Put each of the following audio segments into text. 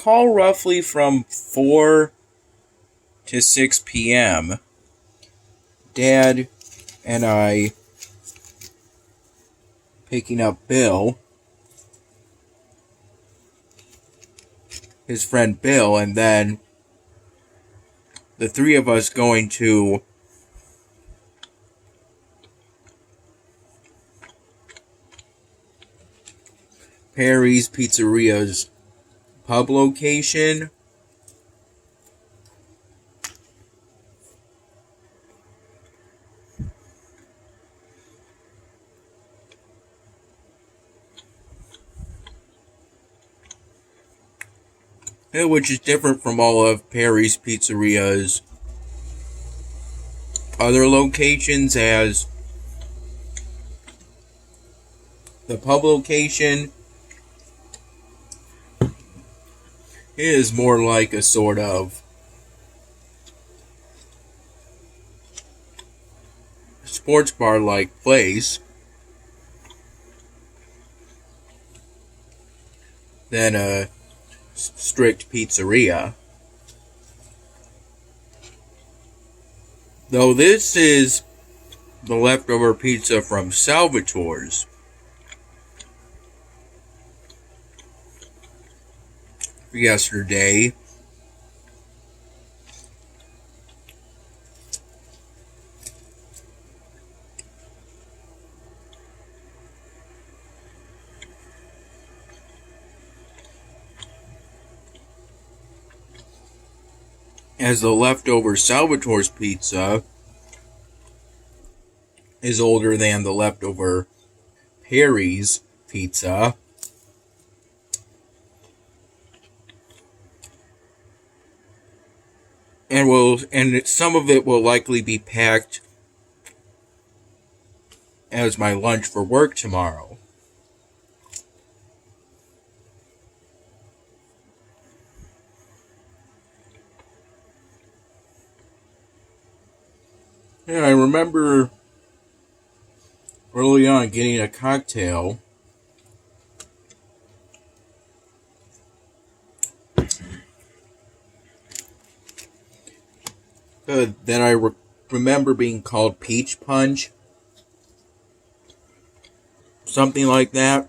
recall roughly from 4 to 6 p.m., Dad and I picking up Bill, his friend Bill, and then the three of us going to Perry's Pizzeria's pub location. Which is different from all of Perry's Pizzeria's other locations, as the pub location is more like a sort of sports bar-like place than a strict pizzeria. Though this is the leftover pizza from Salvatore's yesterday. As the leftover Salvatore's pizza is older than the leftover Perry's pizza. And some of it will likely be packed as my lunch for work tomorrow. Yeah, I remember early on getting a cocktail that I remember being called peach punch. Something like that.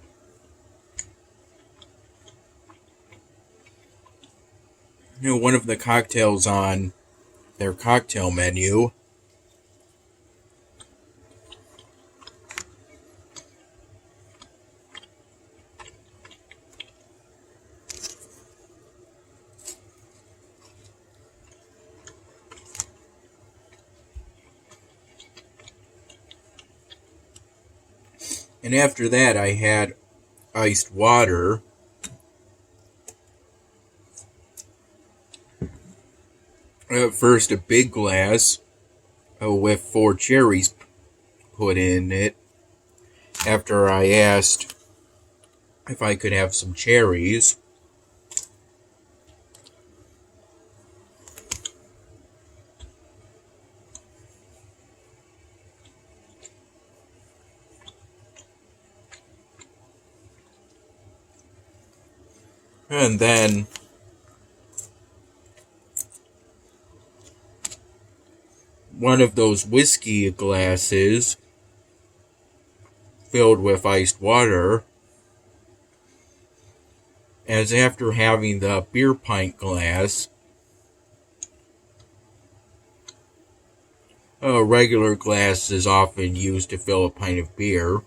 One of the cocktails on their cocktail menu. And after that, I had iced water. First, a big glass with 4 cherries put in it. After I asked if I could have some cherries. And then one of those whiskey glasses filled with iced water, as after having the beer pint glass, a regular glass is often used to fill a pint of beer.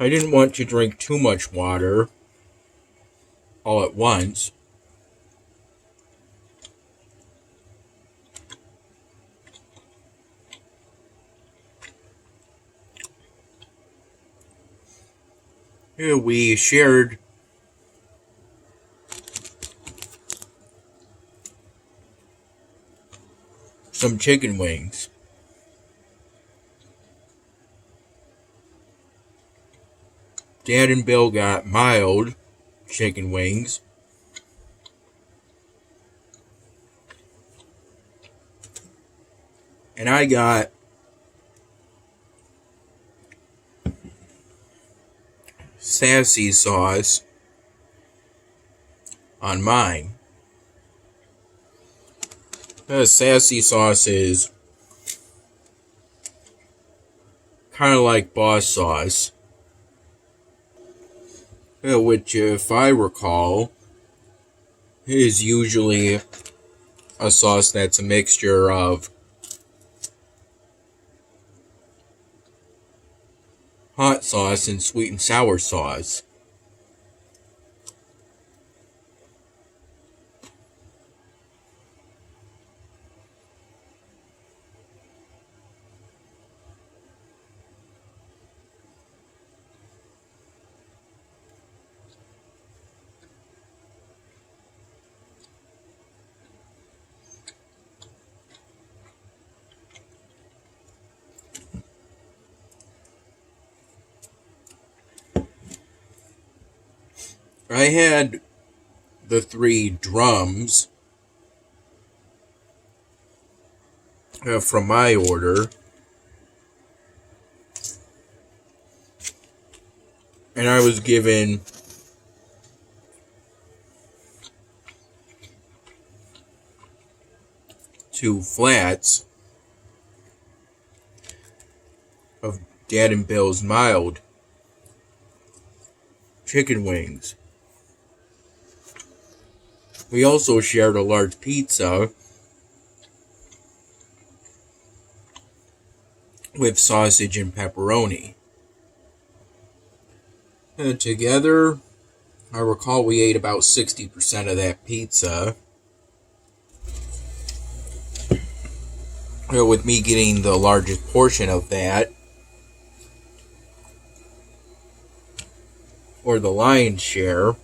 I didn't want to drink too much water all at once. We shared some chicken wings. Dad and Bill got mild chicken wings. And I got sassy sauce on mine. Sassy sauce is kind of like boss sauce, which, if I recall, is usually a sauce that's a mixture of hot sauce and sweet and sour sauce. I had the 3 drums from my order, and I was given 2 flats of Dad and Bill's mild chicken wings. We also shared a large pizza with sausage and pepperoni. And together, I recall we ate about 60% of that pizza, with me getting the largest portion of that, or the lion's share,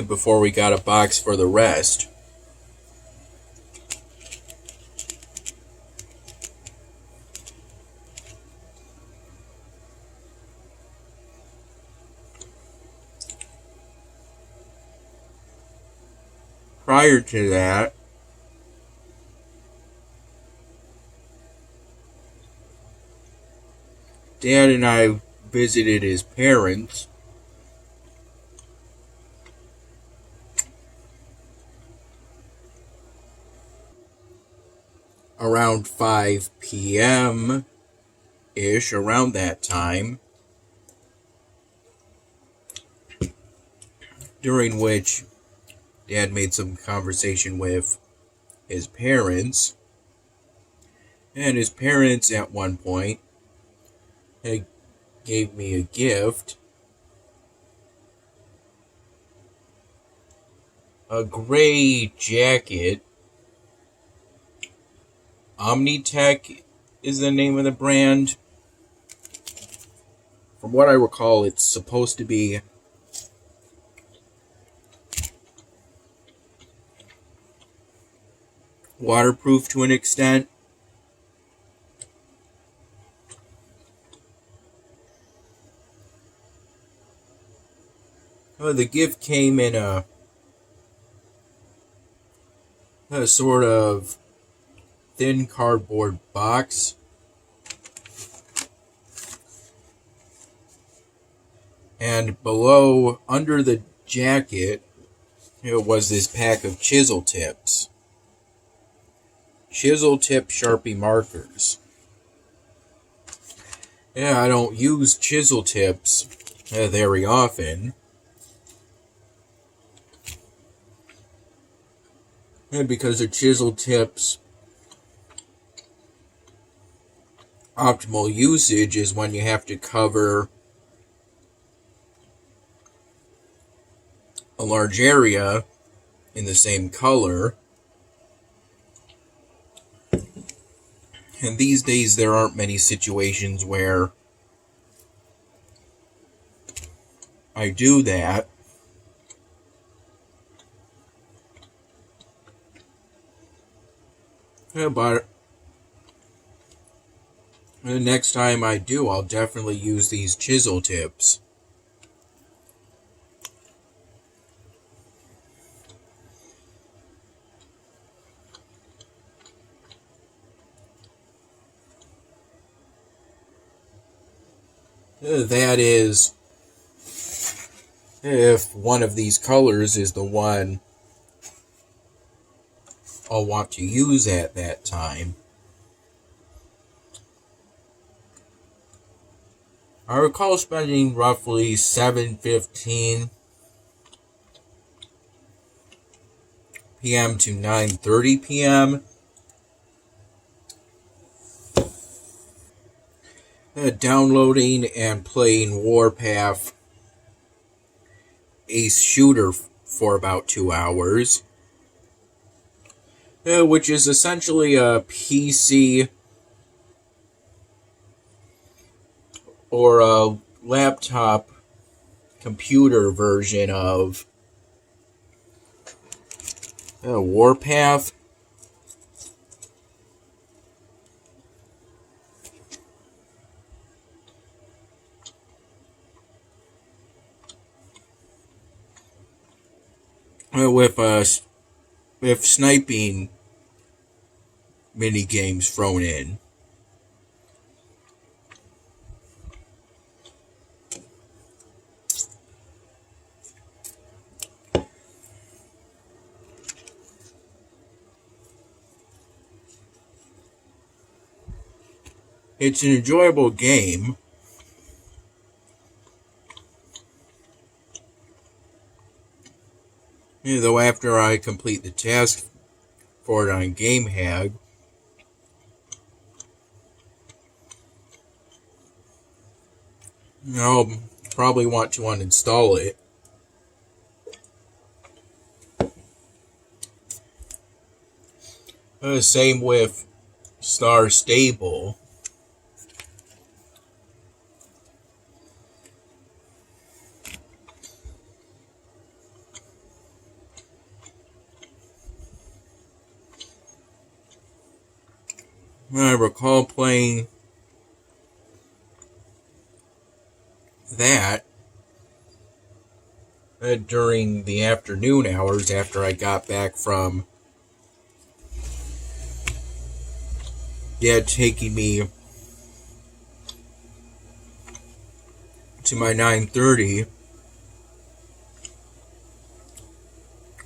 before we got a box for the rest. Prior to that, Dad and I visited his parents around 5 p.m.-ish, around that time, during which Dad made some conversation with his parents, and his parents at one point gave me a gift, a gray jacket. Omnitech is the name of the brand. From what I recall, it's supposed to be waterproof to an extent. The gift came in a sort of thin cardboard box, and below, under the jacket, was this pack of chisel tips. Chisel tip Sharpie markers. Yeah, I don't use chisel tips very often, because the chisel tips optimal usage is when you have to cover a large area in the same color. And these days there aren't many situations where I do that. But the next time I do, I'll definitely use these chisel tips. That is, if one of these colors is the one I'll want to use at that time. I recall spending roughly $7:15 p.m. to 9:30 p.m. Downloading and playing Warpath Ace Shooter for about 2 hours, which is essentially a PC or a laptop computer version of Warpath. With sniping mini games thrown in. It's an enjoyable game. Though after I complete the task for it on GameHag, I'll probably want to uninstall it. Same with Star Stable. I recall playing that during the afternoon hours after I got back from taking me to my 9:30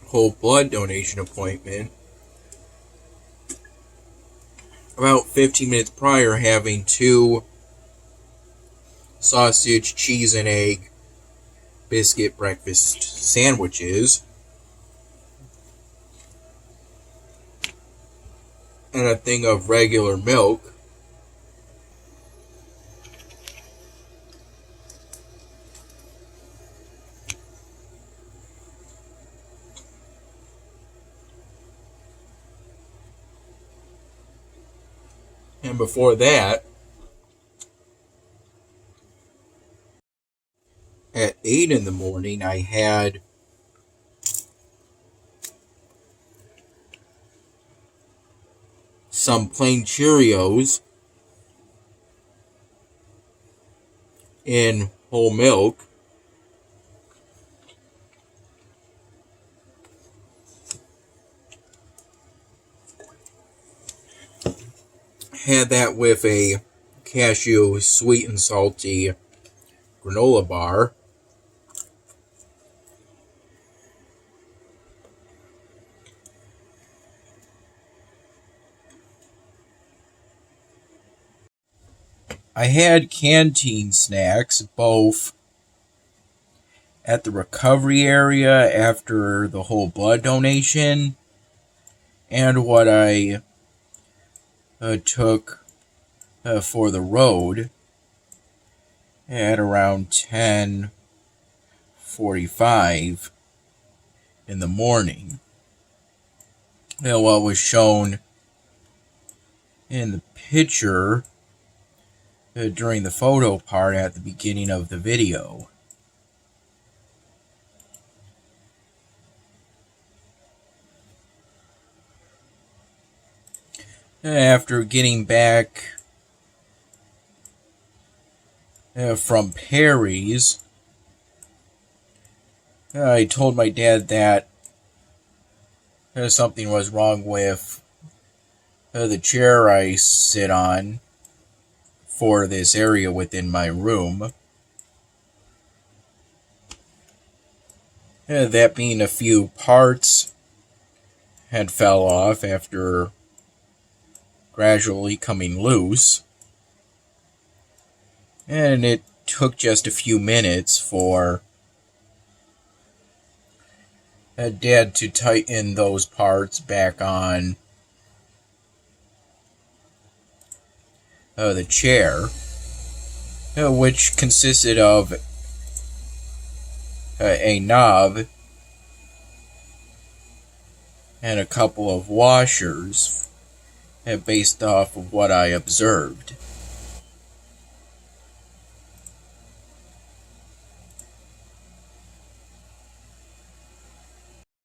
whole blood donation appointment. About 15 minutes prior, having 2 sausage, cheese, and egg biscuit breakfast sandwiches, and a thing of regular milk. And before that, at 8 in the morning, I had some plain Cheerios in whole milk. Had that with a cashew sweet and salty granola bar. I had canteen snacks both at the recovery area after the whole blood donation and what I took for the road at around 10:45 in the morning. And what was shown in the picture during the photo part at the beginning of the video. After getting back from Perry's, I told my dad that something was wrong with the chair I sit on for this area within my room. That being a few parts had fell off after gradually coming loose, and it took just a few minutes for Dad to tighten those parts back on the chair, which consisted of a knob and a couple of washers, based off of what I observed.